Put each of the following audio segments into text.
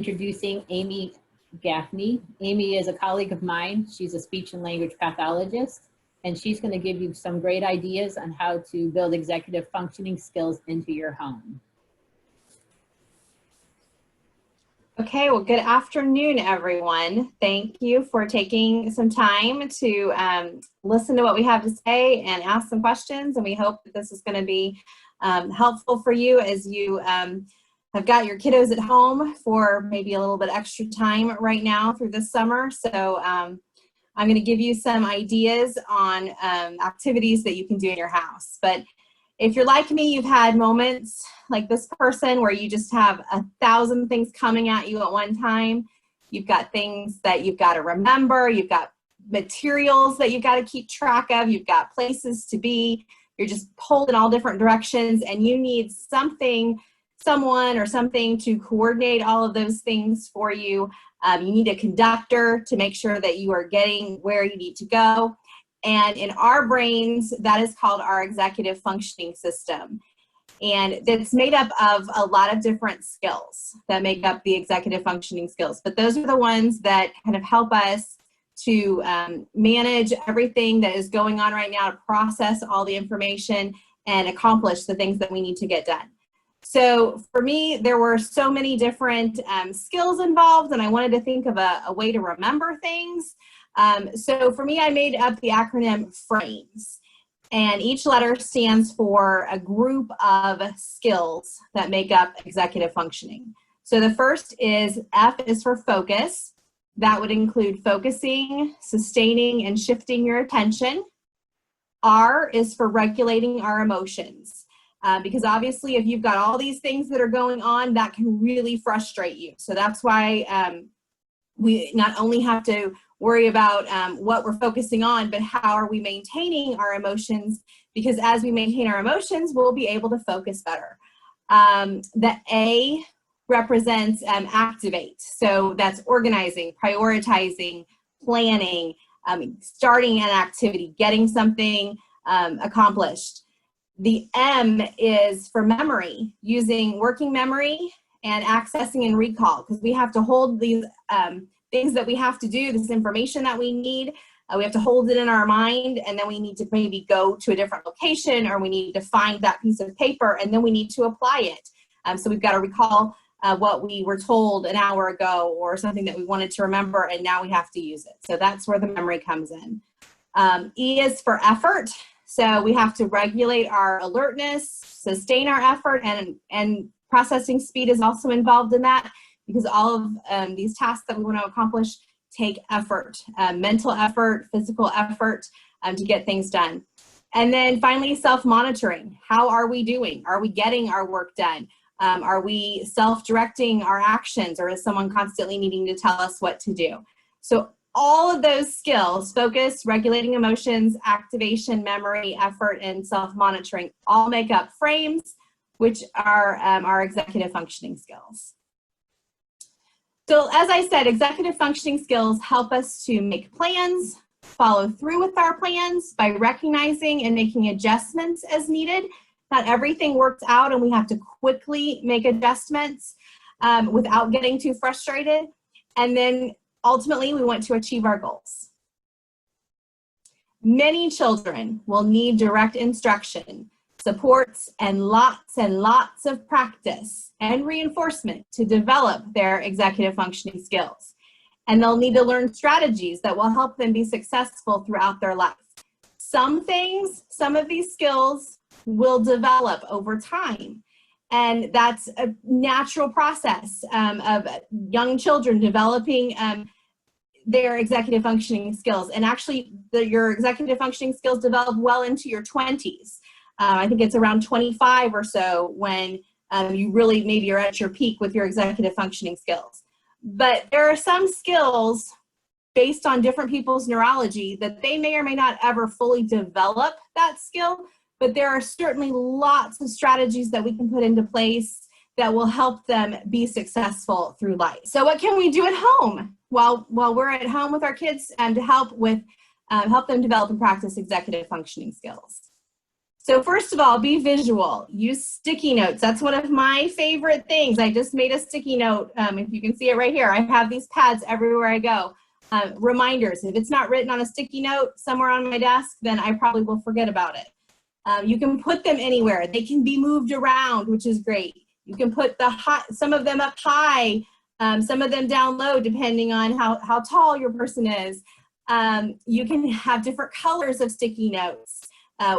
Introducing Amy Gaffney. Amy is a colleague of mine. She's a speech and language pathologist, and she's going to give you some great ideas on how to build executive functioning skills into your home. Okay, well, good afternoon, everyone. Thank you for taking some time to listen to what we have to say and ask some questions, and we hope that this is going to be helpful for you as you have got your kiddos at home for maybe a little bit extra time right now through this summer. So I'm going to give you some ideas on activities that you can do in your house. But if you're like me, you've had moments like this person where you just have 1,000 things coming at you at one time. You've got things that you've got to remember. You've got materials that you've got to keep track of. You've got places to be. You're just pulled in all different directions, and you need someone or something to coordinate all of those things for you. You need a conductor to make sure that you are getting where you need to go. And in our brains, that is called our executive functioning system. And it's made up of a lot of different skills that make up the executive functioning skills. But those are the ones that kind of help us to manage everything that is going on right now, to process all the information and accomplish the things that we need to get done. So for me, there were so many different skills involved, and I wanted to think of a way to remember things. So for me, I made up the acronym FRAMES, and each letter stands for a group of skills that make up executive functioning. So the first is F is for focus. That would include focusing, sustaining, and shifting your attention. R is for regulating our emotions. Because obviously if you've got all these things that are going on, that can really frustrate you. So that's why we not only have to worry about what we're focusing on, but how are we maintaining our emotions? Because as we maintain our emotions, we'll be able to focus better. The A represents activate. So that's organizing, prioritizing, planning, starting an activity, getting something accomplished. The M is for memory, using working memory and accessing and recall, because we have to hold these things that we have to do, this information that we need, we have to hold it in our mind, and then we need to maybe go to a different location, or we need to find that piece of paper, and then we need to apply it. So we've got to recall what we were told an hour ago, or something that we wanted to remember, and now we have to use it. So that's where the memory comes in. E is for effort. So we have to regulate our alertness, sustain our effort, and processing speed is also involved in that, because all of these tasks that we want to accomplish take effort, mental effort, physical effort to get things done. And then finally, self-monitoring. How are we doing? Are we getting our work done? Are we self-directing our actions, or is someone constantly needing to tell us what to do? So all of those skills, focus, regulating emotions, activation, memory, effort, and self-monitoring, all make up FRAMES, which are our executive functioning skills. So as I said, executive functioning skills help us to make plans, follow through with our plans by recognizing and making adjustments as needed. Not everything works out, and we have to quickly make adjustments without getting too frustrated. And then ultimately, we want to achieve our goals. Many children will need direct instruction, supports, and lots of practice and reinforcement to develop their executive functioning skills. And they'll need to learn strategies that will help them be successful throughout their life. Some of these skills will develop over time. And that's a natural process of young children developing their executive functioning skills. And actually, your executive functioning skills develop well into your 20s. I think it's around 25 or so when you really maybe are at your peak with your executive functioning skills. But there are some skills based on different people's neurology that they may or may not ever fully develop that skill, but there are certainly lots of strategies that we can put into place that will help them be successful through life. So what can we do at home while we're at home with our kids to help them develop and practice executive functioning skills? So first of all, be visual. Use sticky notes. That's one of my favorite things. I just made a sticky note. If you can see it right here, I have these pads everywhere I go. Reminders. If it's not written on a sticky note somewhere on my desk, then I probably will forget about it. You can put them anywhere. They can be moved around, which is great. You can put some of them up high, some of them down low, depending on how tall your person is. You can have different colors of sticky notes.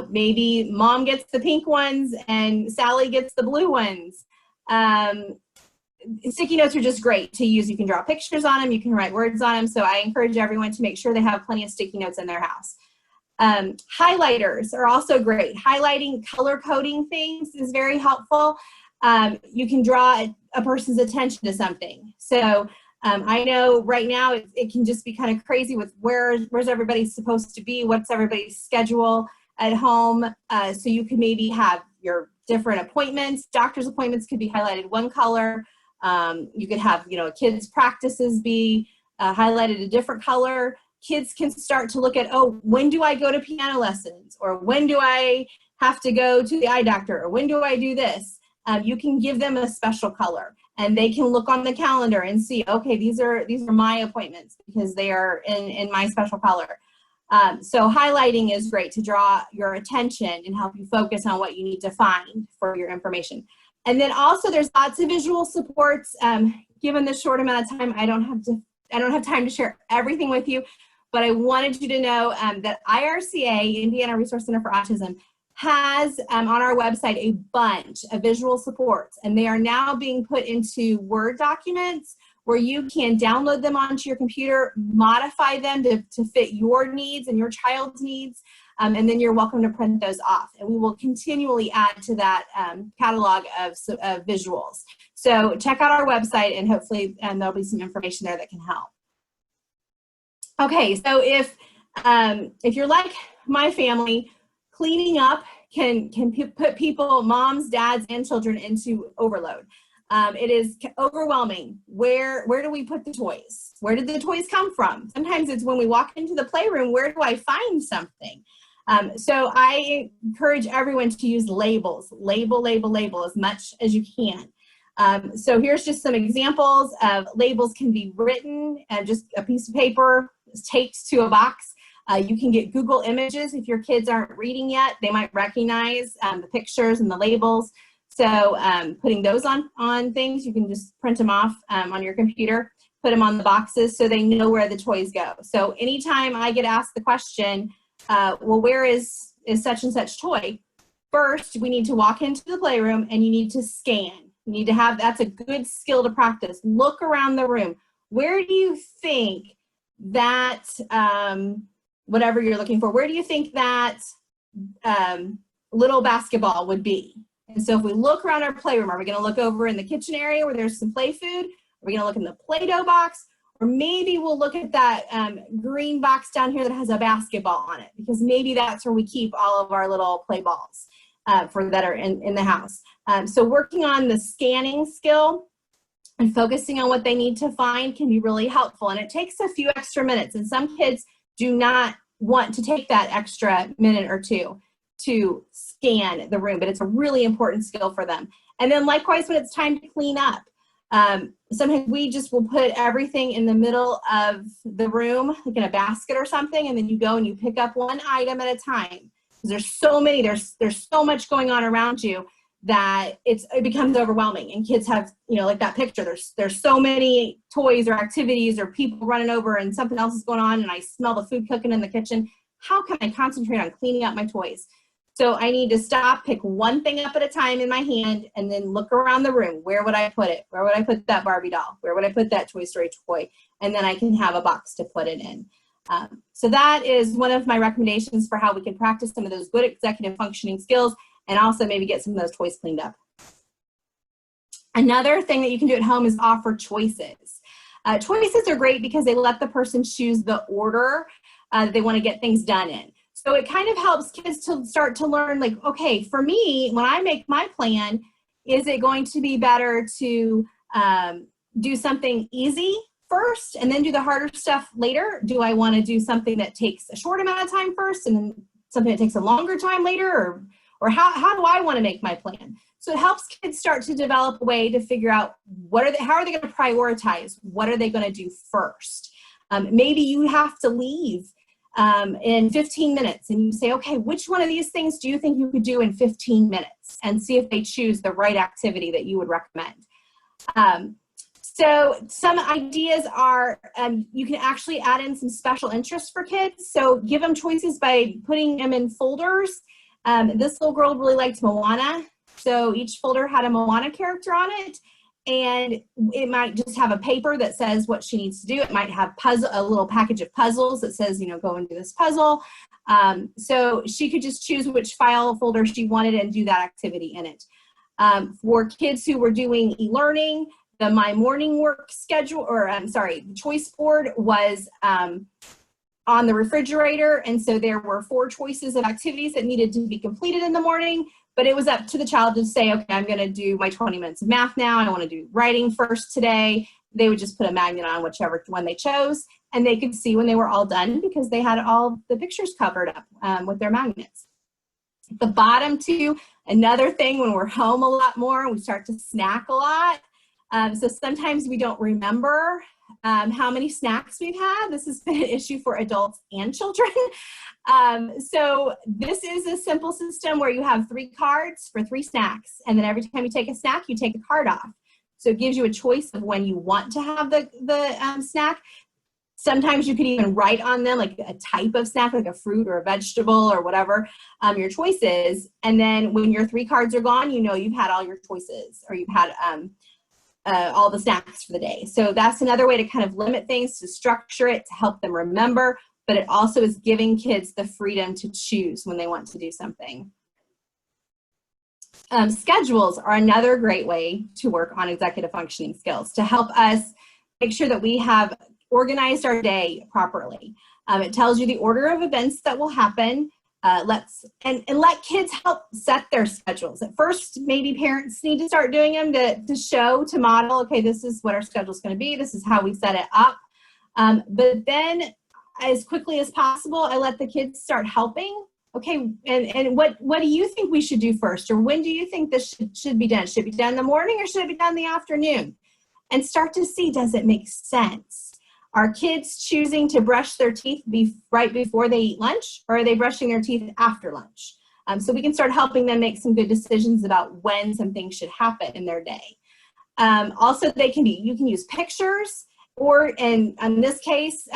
Maybe mom gets the pink ones and Sally gets the blue ones. Sticky notes are just great to use. You can draw pictures on them. You can write words on them. So I encourage everyone to make sure they have plenty of sticky notes in their house. Highlighters are also great. Highlighting, color coding things is very helpful. You can draw a person's attention to something. So I know right now it can just be kind of crazy with where's everybody supposed to be, what's everybody's schedule at home. So you could maybe have your different appointments. Doctor's appointments could be highlighted one color. You could have, kids' practices be highlighted a different color. Kids can start to look at, oh, when do I go to piano lessons? Or when do I have to go to the eye doctor? Or when do I do this? You can give them a special color and they can look on the calendar and see, okay, these are my appointments because they are in my special color. So highlighting is great to draw your attention and help you focus on what you need to find for your information. And then also there's lots of visual supports. Given the short amount of time, I don't have time to share everything with you, but I wanted you to know that IRCA, Indiana Resource Center for Autism, has on our website a bunch of visual supports, and they are now being put into Word documents where you can download them onto your computer, modify them to fit your needs and your child's needs, and then you're welcome to print those off. And we will continually add to that catalog of visuals. So check out our website and hopefully there'll be some information there that can help. Okay, so if you're like my family, cleaning up can put people, moms, dads, and children into overload. It is overwhelming. Where do we put the toys? Where did the toys come from? Sometimes it's when we walk into the playroom, where do I find something? So I encourage everyone to use labels. Label as much as you can. So here's just some examples of labels can be written and just a piece of paper is taped to a box. You can get Google Images if your kids aren't reading yet. They might recognize the pictures and the labels. So putting those on things, you can just print them off on your computer, put them on the boxes so they know where the toys go. So anytime I get asked the question, well, where is such and such toy? First, we need to walk into the playroom and you need to scan. You need to have, that's a good skill to practice. Look around the room. Where do you think that, whatever you're looking for, where do you think that little basketball would be? And so if we look around our playroom, are we going to look over in the kitchen area where there's some play food? Are we going to look in the Play-Doh box? Or maybe we'll look at that green box down here that has a basketball on it, because maybe that's where we keep all of our little play balls that are in the house. So working on the scanning skill and focusing on what they need to find can be really helpful. And it takes a few extra minutes. And some kids do not want to take that extra minute or two to scan the room, but it's a really important skill for them. And then likewise, when it's time to clean up, sometimes we just will put everything in the middle of the room, like in a basket or something, and then you go and you pick up one item at a time. There's so many, there's so much going on around you that it becomes overwhelming. And kids have, like that picture, there's so many toys or activities or people running over and something else is going on and I smell the food cooking in the kitchen. How can I concentrate on cleaning up my toys? So I need to stop, pick one thing up at a time in my hand, and then look around the room. Where would I put it? Where would I put that Barbie doll? Where would I put that Toy Story toy? And then I can have a box to put it in. So that is one of my recommendations for how we can practice some of those good executive functioning skills and also maybe get some of those toys cleaned up. Another thing that you can do at home is offer choices. Choices are great because they let the person choose the order that they want to get things done in. So it kind of helps kids to start to learn, like, okay, for me, when I make my plan, is it going to be better to do something easy first and then do the harder stuff later? Do I want to do something that takes a short amount of time first and then something that takes a longer time later? Or how do I want to make my plan? So it helps kids start to develop a way to figure out how are they going to prioritize? What are they going to do first? Maybe you have to leave in 15 minutes and you say, okay, which one of these things do you think you could do in 15 minutes? And see if they choose the right activity that you would recommend. So some ideas are, you can actually add in some special interests for kids. So give them choices by putting them in folders. This little girl really liked Moana. So each folder had a Moana character on it. And it might just have a paper that says what she needs to do. It might have a little package of puzzles that says, go and do this puzzle. So she could just choose which file folder she wanted and do that activity in it. For kids who were doing e-learning, the My Morning Work schedule, the choice board was on the refrigerator. And so there were 4 choices of activities that needed to be completed in the morning. But it was up to the child to say, okay, I'm going to do my 20 minutes of math now. I want to do writing first today. They would just put a magnet on whichever one they chose. And they could see when they were all done because they had all the pictures covered up with their magnets. The bottom 2, another thing when we're home a lot more, we start to snack a lot. So sometimes we don't remember how many snacks we've had. This has been an issue for adults and children. So this is a simple system where you have 3 cards for 3 snacks. And then every time you take a snack, you take a card off. So it gives you a choice of when you want to have the snack. Sometimes you could even write on them like a type of snack, like a fruit or a vegetable or whatever your choice is. And then when your 3 cards are gone, you've had all your choices, or you've had all the snacks for the day. So that's another way to kind of limit things, to structure it, to help them remember, but it also is giving kids the freedom to choose when they want to do something. Schedules are another great way to work on executive functioning skills, to help us make sure that we have organized our day properly. It tells you the order of events that will happen. Let kids help set their schedules. At first, maybe parents need to start doing them to model, okay, this is what our schedule is going to be. This is how we set it up. But then as quickly as possible, I let the kids start helping. Okay, and what do you think we should do first? Or when do you think this should be done? Should it be done in the morning or should it be done in the afternoon? And start to see, does it make sense? Are kids choosing to brush their teeth right before they eat lunch, or are they brushing their teeth after lunch? So we can start helping them make some good decisions about when something should happen in their day. Also, you can use pictures, or in this case,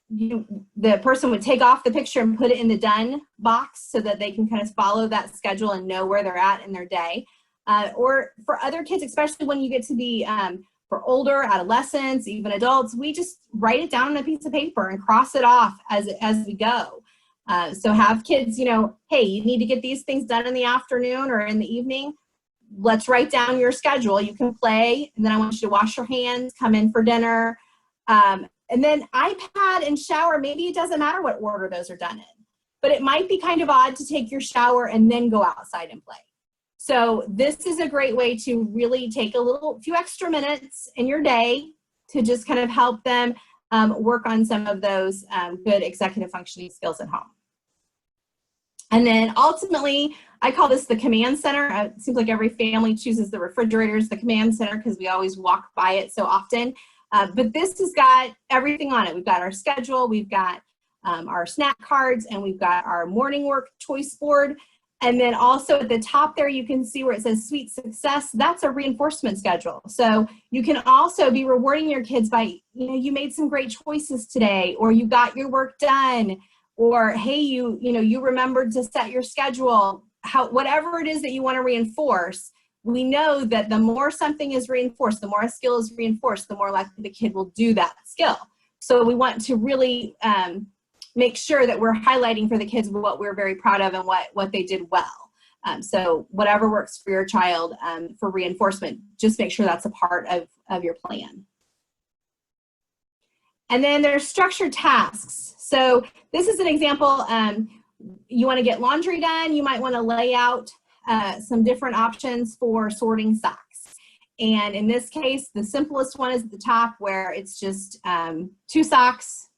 the person would take off the picture and put it in the done box so that they can kind of follow that schedule and know where they're at in their day. Or for other kids, especially when you get to be for older adolescents, even adults, we just write it down on a piece of paper and cross it off as we go. So have kids, hey, you need to get these things done in the afternoon or in the evening. Let's write down your schedule. You can play, and then I want you to wash your hands, come in for dinner. And then iPad and shower, maybe it doesn't matter what order those are done in, but it might be kind of odd to take your shower and then go outside and play. So this is a great way to really take a few extra minutes in your day to just kind of help them work on some of those good executive functioning skills at home. And then ultimately, I call this the command center. It seems like every family chooses the refrigerator as the command center because we always walk by it so often. But this has got everything on it. We've got our schedule, we've got our snack cards, and we've got our morning work choice board. And then also at the top there, you can see where it says Sweet Success. That's a reinforcement schedule. So you can also be rewarding your kids by, you made some great choices today, or you got your work done, or hey, you remembered to set your schedule. Whatever it is that you want to reinforce, we know that the more something is reinforced, the more a skill is reinforced, the more likely the kid will do that skill. So we want to really make sure that we're highlighting for the kids what we're very proud of and what they did well. So whatever works for your child for reinforcement, just make sure that's a part of your plan. And then there's structured tasks. So this is an example. You want to get laundry done, you might want to lay out some different options for sorting socks. And in this case, the simplest one is at the top, where it's just 2 socks,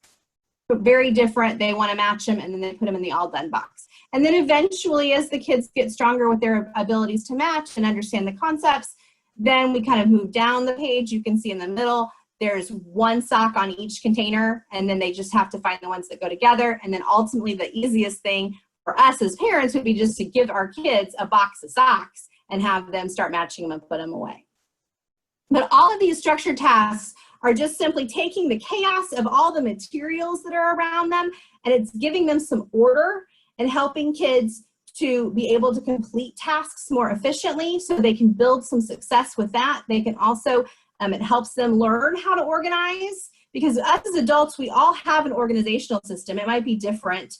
but very different. They want to match them, and then they put them in the all done box. And then eventually, as the kids get stronger with their abilities to match and understand the concepts, then we kind of move down the page. You can see in the middle, there's one sock on each container, and then they just have to find the ones that go together. And then ultimately, the easiest thing for us as parents would be just to give our kids a box of socks and have them start matching them and put them away. But all of these structured tasks are just simply taking the chaos of all the materials that are around them, and it's giving them some order and helping kids to be able to complete tasks more efficiently so they can build some success with that. They can also, it helps them learn how to organize, because us as adults, we all have an organizational system. It might be different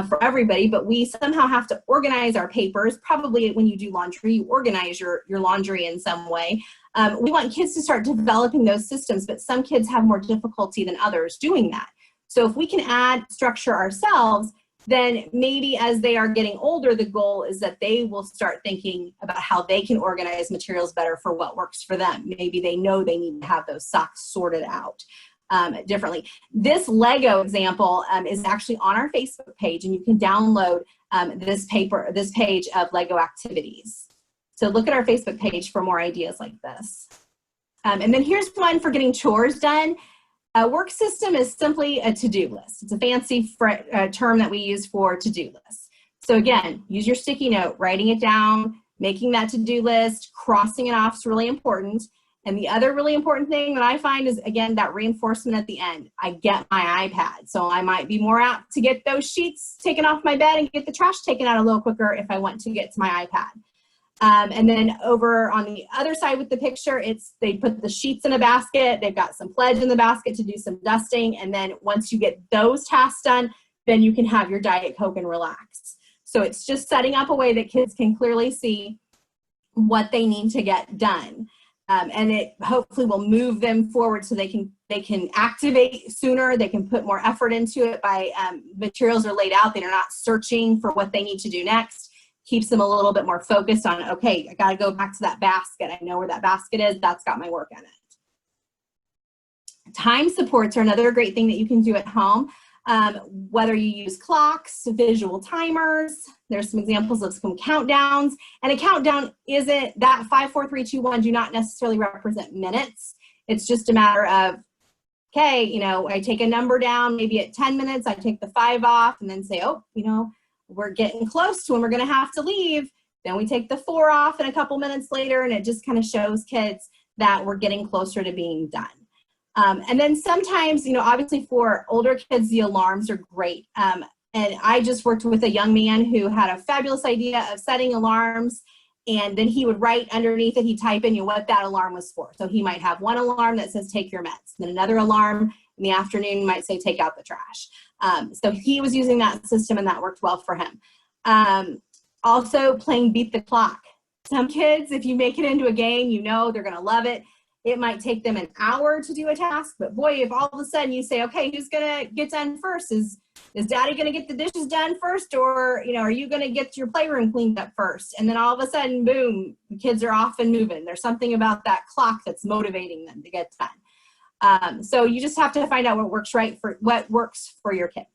for everybody, but we somehow have to organize our papers. Probably when you do laundry, you organize your laundry in some way. We want kids to start developing those systems, but some kids have more difficulty than others doing that. So if we can add structure ourselves, then maybe as they are getting older, the goal is that they will start thinking about how they can organize materials better for what works for them. Maybe they know they need to have those socks sorted out differently. This Lego example is actually on our Facebook page, and you can download this page of Lego activities. So look at our Facebook page for more ideas like this. And then here's one for getting chores done. A work system is simply a to-do list. It's a fancy term that we use for to-do list. So again, use your sticky note, writing it down, making that to-do list, crossing it off is really important. And the other really important thing that I find is, again, that reinforcement at the end. I get my iPad, so I might be more apt to get those sheets taken off my bed and get the trash taken out a little quicker if I want to get to my iPad. And then over on the other side with the picture, they put the sheets in a basket. They've got some pledge in the basket to do some dusting. And then once you get those tasks done, then you can have your Diet Coke and relax. So it's just setting up a way that kids can clearly see what they need to get done. And it hopefully will move them forward so they can activate sooner. They can put more effort into it by materials are laid out. They're not searching for what they need to do next. Keeps them a little bit more focused on, okay, I got to go back to that basket. I know where that basket is. That's got my work in it. Time supports are another great thing that you can do at home. Whether you use clocks, visual timers, there's some examples of some countdowns. And a countdown isn't that 5, 4, 3, 2, 1 do not necessarily represent minutes. It's just a matter of, okay, you know, I take a number down, maybe at 10 minutes, I take the 5 off and then say, oh, you know, we're getting close to when we're going to have to leave. Then we take the 4 off and a couple minutes later, and it just kind of shows kids that we're getting closer to being done. And then sometimes, you know, obviously for older kids, the alarms are great. And I just worked with a young man who had a fabulous idea of setting alarms, and then he would write underneath it, he'd type in what that alarm was for. So he might have one alarm that says take your meds, then another alarm in the afternoon might say take out the trash. So he was using that system, and that worked well for him. Also playing beat the clock. Some kids, if you make it into a game, you know they're gonna love it. It might take them an hour to do a task, but boy, if all of a sudden you say, okay, who's gonna get done first? Is daddy gonna get the dishes done first, or, you know, are you gonna get your playroom cleaned up first? And then all of a sudden, boom, the kids are off and moving. There's something about that clock that's motivating them to get done. So you just have to find out what works for your kids.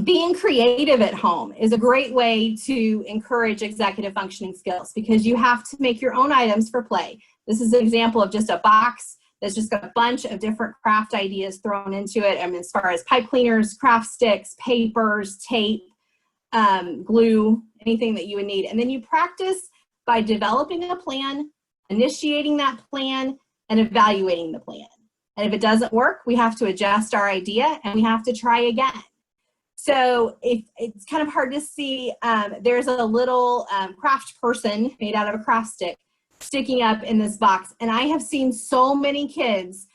Being creative at home is a great way to encourage executive functioning skills, because you have to make your own items for play. This is an example of just a box that's just got a bunch of different craft ideas thrown into it. I mean, as far as pipe cleaners, craft sticks, papers, tape, glue, anything that you would need. And then you practice by developing a plan, initiating that plan, and evaluating the plan. And if it doesn't work, we have to adjust our idea and we have to try again. So if it's kind of hard to see, there's a little craft person made out of a craft stick sticking up in this box. And I have seen so many kids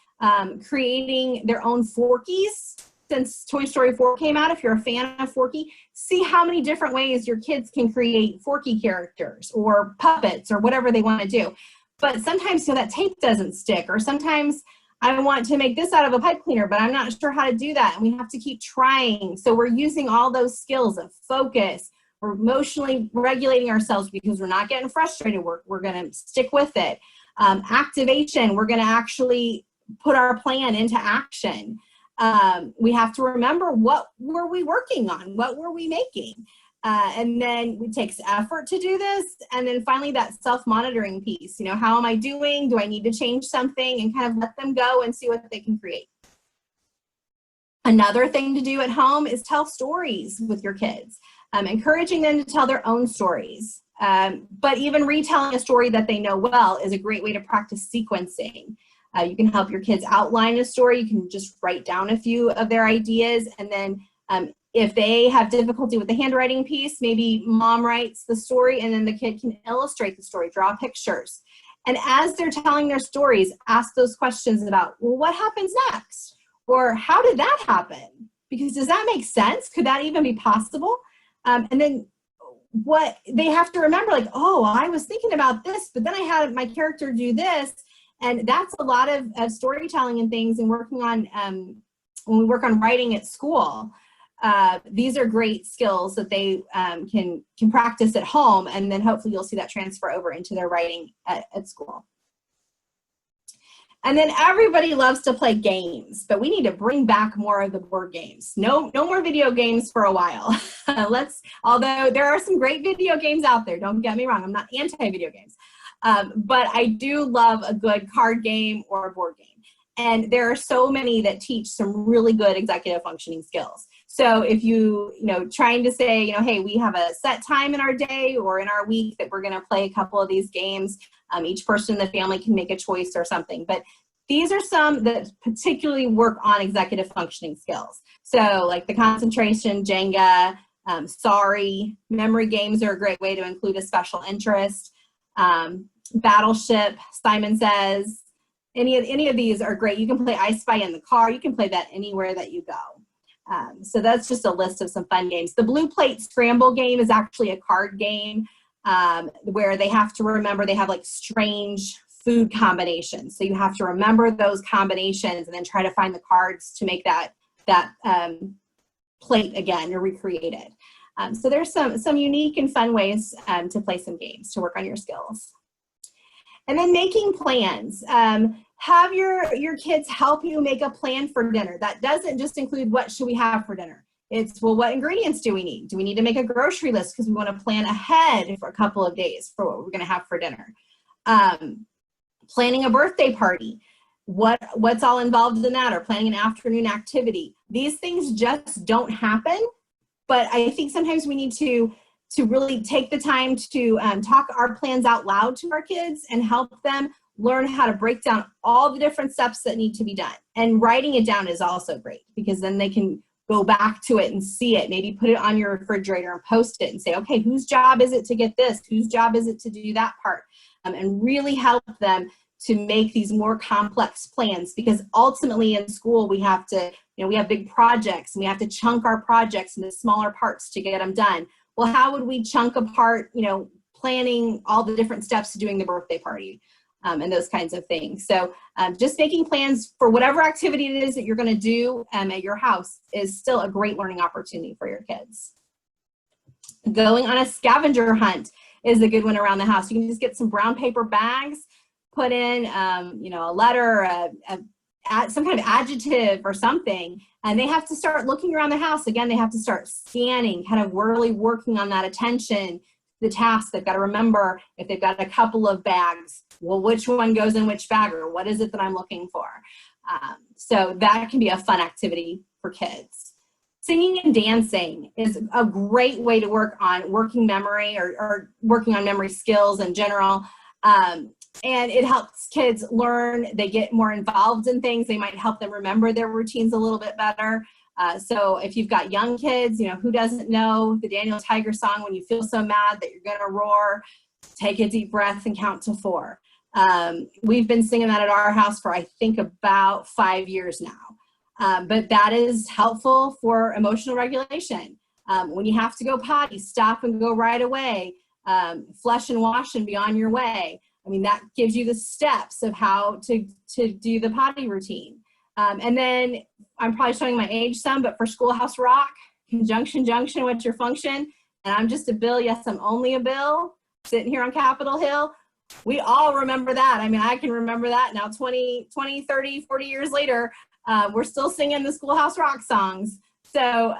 creating their own Forkies since Toy Story 4 came out. If you're a fan of Forky, see how many different ways your kids can create Forky characters or puppets or whatever they want to do. But sometimes, you know, that tape doesn't stick, or sometimes I want to make this out of a pipe cleaner, but I'm not sure how to do that. And we have to keep trying. So we're using all those skills of focus. We're emotionally regulating ourselves because we're not getting frustrated. We're going to stick with it. Activation, we're going to actually put our plan into action. We have to remember, what were we working on? What were we making? And then it takes effort to do this. And then finally, that self-monitoring piece, you know, how am I doing? Do I need to change something? And kind of let them go and see what they can create. Another thing to do at home is tell stories with your kids, encouraging them to tell their own stories. But even retelling a story that they know well is a great way to practice sequencing. You can help your kids outline a story. You can just write down a few of their ideas, and then if they have difficulty with the handwriting piece, maybe mom writes the story and then the kid can illustrate the story, draw pictures. And as they're telling their stories, ask those questions about, well, what happens next? Or how did that happen? Because does that make sense? Could that even be possible? And then what they have to remember, like, oh, I was thinking about this, but then I had my character do this. And that's a lot of storytelling and things, and working on, when we work on writing at school, these are great skills that they can practice at home, and then hopefully you'll see that transfer over into their writing at school. And then everybody loves to play games, but we need to bring back more of the board games. No more video games for a while. Although there are some great video games out there, don't get me wrong, I'm not anti-video games. But I do love a good card game or a board game. And there are so many that teach some really good executive functioning skills. So if you trying to say, hey, we have a set time in our day or in our week that we're going to play a couple of these games, each person in the family can make a choice or something. But these are some that particularly work on executive functioning skills. So like the concentration, Jenga, sorry, memory games are a great way to include a special interest. Battleship, Simon Says, any of these are great. You can play I Spy in the car. You can play that anywhere that you go. So that's just a list of some fun games. The Blue Plate Scramble game is actually a card game where they have to remember, they have like strange food combinations. So you have to remember those combinations and then try to find the cards to make that plate again or recreate it. So there's some unique and fun ways to play some games to work on your skills. And then making plans. Have your kids help you make a plan for dinner. That doesn't just include what should we have for dinner. It's, well, what ingredients do we need? Do we need to make a grocery list because we want to plan ahead for a couple of days for what we're going to have for dinner? Planning a birthday party. What's all involved in that, or planning an afternoon activity. These things just don't happen, but I think sometimes we need to really take the time to talk our plans out loud to our kids and help them learn how to break down all the different steps that need to be done. And writing it down is also great, because then they can go back to it and see it, maybe put it on your refrigerator and post it and say, okay, whose job is it to get this? Whose job is it to do that part? And really help them to make these more complex plans, because ultimately in school we have to, we have big projects and we have to chunk our projects into smaller parts to get them done. Well, how would we chunk apart, planning all the different steps to doing the birthday party and those kinds of things. So just making plans for whatever activity it is that you're going to do at your house is still a great learning opportunity for your kids. Going on a scavenger hunt is a good one around the house. You can just get some brown paper bags, put in, a letter, some kind of adjective or something, and they have to start looking around the house. Again, they have to start scanning, kind of really working on that attention, the task. They've got to remember, if they've got a couple of bags, well, which one goes in which bag, or what is it that I'm looking for? So that can be a fun activity for kids. Singing and dancing is a great way to work on working memory or working on memory skills in general. And it helps kids learn. They get more involved in things. They might help them remember their routines a little bit better. So if you've got young kids, who doesn't know the Daniel Tiger song, when you feel so mad that you're going to roar, take a deep breath and count to 4. We've been singing that at our house for, I think, about 5 years now. But that is helpful for emotional regulation. When you have to go potty, stop and go right away. Flush and wash and be on your way. I mean, that gives you the steps of how to do the potty routine. And then I'm probably showing my age some, but for Schoolhouse Rock, conjunction, junction, what's your function? And I'm just a Bill. Yes, I'm only a Bill, sitting here on Capitol Hill. We all remember that. I mean, I can remember that now 20, 30, 40 years later. We're still singing the Schoolhouse Rock songs. So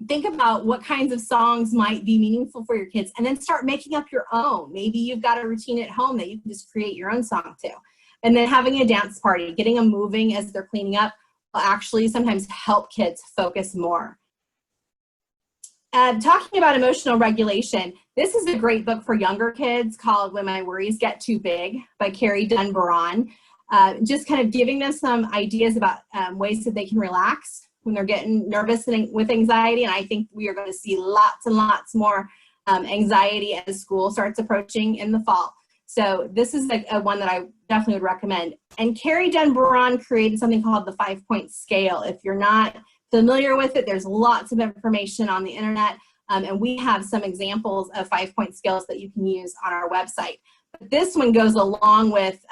think about what kinds of songs might be meaningful for your kids, and then start making up your own. Maybe you've got a routine at home that you can just create your own song to. And then having a dance party, getting them moving as they're cleaning up will actually sometimes help kids focus more. Talking about emotional regulation, this is a great book for younger kids called When My Worries Get Too Big by Carrie Dunn-Baron. Just kind of giving them some ideas about ways that they can relax when they're getting nervous and with anxiety. And I think we are going to see lots and lots more anxiety as school starts approaching in the fall. So this is a one that I definitely would recommend. And Carrie Dunn-Baron created something called the 5-point scale. If you're not familiar with it, there's lots of information on the internet. And we have some examples of 5-point scales that you can use on our website. But this one goes along with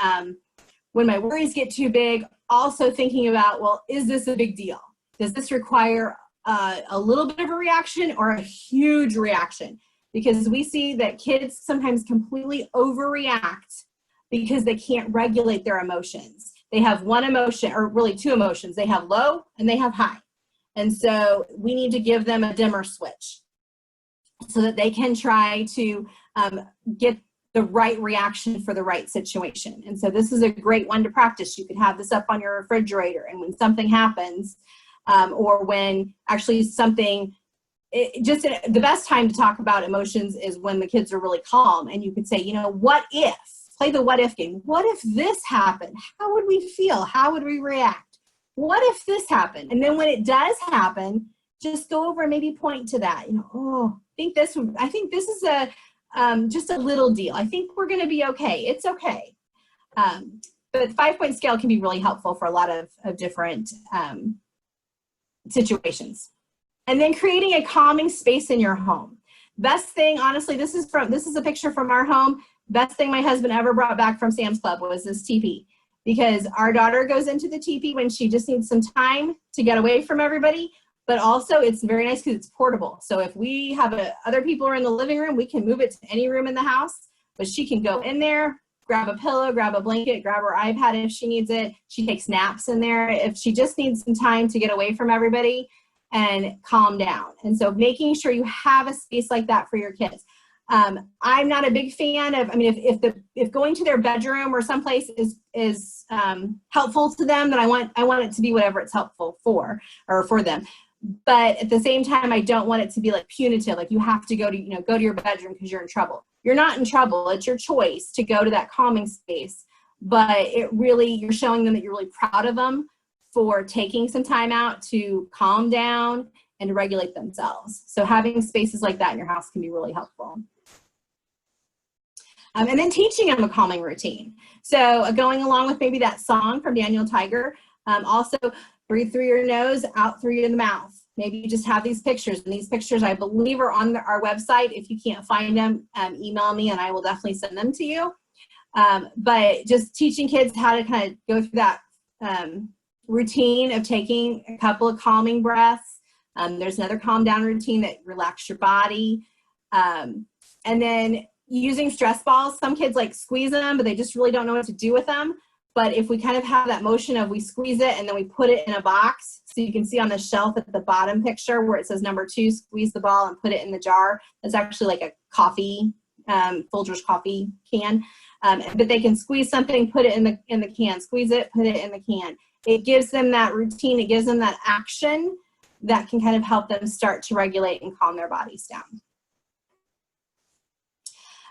when my worries get too big, also thinking about, well, is this a big deal? Does this require a little bit of a reaction or a huge reaction? Because we see that kids sometimes completely overreact because they can't regulate their emotions. They have one emotion, or really two emotions. They have low and they have high. And so we need to give them a dimmer switch so that they can try to get the right reaction for the right situation. And so this is a great one to practice. You could have this up on your refrigerator, and when something happens, or when actually something, the best time to talk about emotions is when the kids are really calm, and you could say, you know, what if, play the what if game. What if this happened? How would we feel? How would we react? What if this happened? And then when it does happen, just go over and maybe point to that. You know, oh, I think this is just a little deal. I think we're going to be okay. It's okay. But the 5-point scale can be really helpful for a lot of different situations. And then creating a calming space in your home. Best thing, honestly, this is a picture from our home. Best thing my husband ever brought back from Sam's Club was this teepee, because our daughter goes into the teepee when she just needs some time to get away from everybody, but also it's very nice because it's portable. So if we have other people are in the living room, we can move it to any room in the house, but she can go in there, grab a pillow, grab a blanket, grab her iPad if she needs it. She takes naps in there if she just needs some time to get away from everybody and calm down. And so making sure you have a space like that for your kids. I'm not a big fan of, I mean, if going to their bedroom or someplace is helpful to them, then I want it to be whatever it's helpful for, or for them. But at the same time, I don't want it to be like punitive, like you have to go to your bedroom because you're in trouble. You're not in trouble. It's your choice to go to that calming space. But you're showing them that you're really proud of them for taking some time out to calm down and to regulate themselves. So having spaces like that in your house can be really helpful. And then teaching them a calming routine. So going along with maybe that song from Daniel Tiger, also breathe through your nose, out through the mouth. Maybe you just have these pictures, and these pictures I believe are on our website. If you can't find them, email me and I will definitely send them to you. But just teaching kids how to kind of go through that routine of taking a couple of calming breaths. There's another calm down routine that relax your body. And then using stress balls. Some kids like squeeze them, but they just really don't know what to do with them. But if we kind of have that motion of we squeeze it and then we put it in a box, so you can see on the shelf at the bottom picture where it says number 2, squeeze the ball and put it in the jar. That's actually like a coffee, Folgers coffee can. But they can squeeze something, put it in the can, squeeze it, put it in the can. It gives them that routine. It gives them that action that can kind of help them start to regulate and calm their bodies down.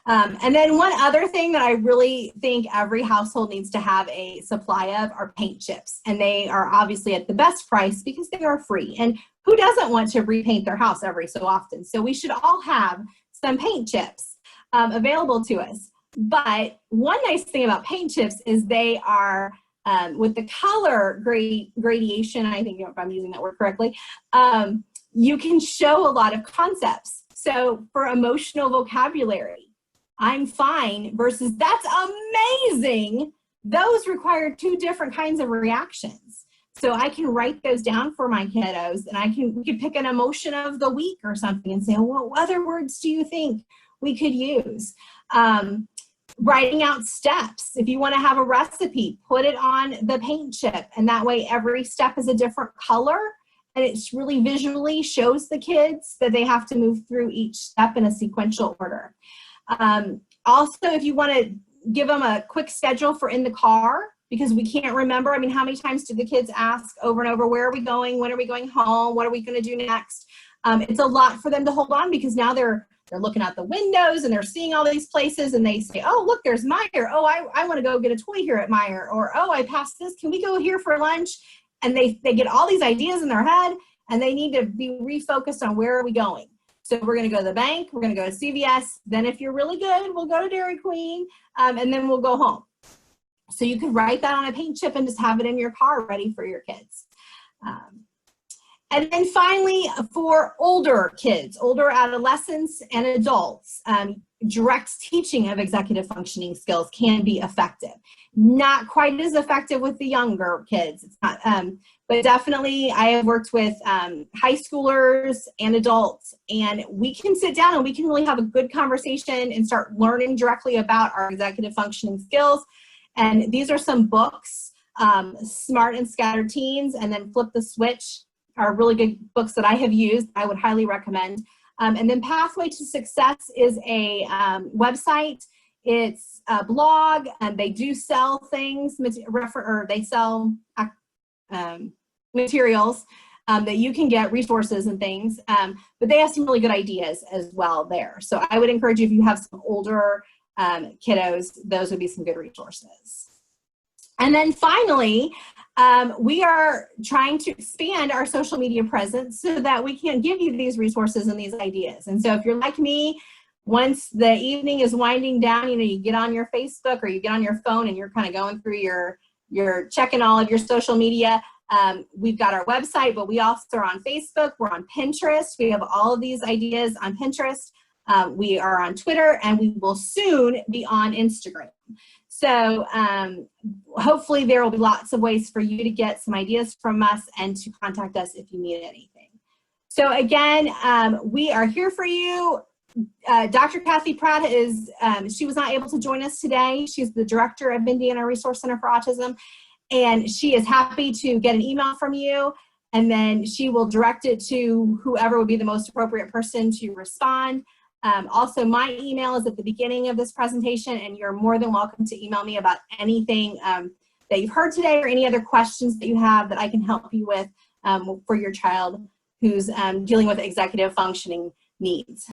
And then one other thing that I really think every household needs to have a supply of are paint chips. And they are obviously at the best price because they are free. And who doesn't want to repaint their house every so often? So we should all have some paint chips available to us. But one nice thing about paint chips is they are, with the color gradation, I think if I'm using that word correctly, you can show a lot of concepts. So for emotional vocabulary, I'm fine versus that's amazing. Those require 2 different kinds of reactions. So I can write those down for my kiddos, and we could pick an emotion of the week or something and say, well, what other words do you think we could use? Writing out steps. If you want to have a recipe, put it on the paint chip, and that way every step is a different color, and it really visually shows the kids that they have to move through each step in a sequential order. Also, if you want to give them a quick schedule for in the car, because we can't remember. I mean, how many times do the kids ask over and over, where are we going? When are we going home? What are we going to do next? It's a lot for them to hold on, because now they're looking out the windows and they're seeing all these places, and they say, oh, look, there's Meijer. Oh, I want to go get a toy here at Meijer. Or, oh, I passed this. Can we go here for lunch? And they get all these ideas in their head, and they need to be refocused on where are we going. So we're going to go to the bank. We're going to go to CVS. Then if you're really good, we'll go to Dairy Queen, and then we'll go home. So you can write that on a paint chip and just have it in your car ready for your kids. And then finally, for older kids, older adolescents and adults, direct teaching of executive functioning skills can be effective. Not quite as effective with the younger kids. It's not, but definitely I have worked with high schoolers and adults, and we can sit down and we can really have a good conversation and start learning directly about our executive functioning skills. And these are some books, Smart and Scattered Teens, and then Flip the Switch are really good books that I have used. I would highly recommend. And then Pathway to Success is a website. It's a blog, and they do sell things, or they sell materials that you can get, resources and things. But they have some really good ideas as well there. So I would encourage you, if you have some older kiddos, those would be some good resources. And then finally, we are trying to expand our social media presence so that we can give you these resources and these ideas. And so if you're like me, once the evening is winding down, you know, you get on your Facebook or you get on your phone and you're kind of going through you're checking all of your social media. We've got our website, but we also are on Facebook. We're on Pinterest. We have all of these ideas on Pinterest. We are on Twitter, and we will soon be on Instagram. So hopefully there will be lots of ways for you to get some ideas from us and to contact us if you need anything. So again, we are here for you. Dr. Kathy Pratt is, she was not able to join us today. She's the director of Indiana Resource Center for Autism, and she is happy to get an email from you, and then she will direct it to whoever would be the most appropriate person to respond. Also, my email is at the beginning of this presentation, and you're more than welcome to email me about anything that you've heard today or any other questions that you have that I can help you with for your child who's dealing with executive functioning needs.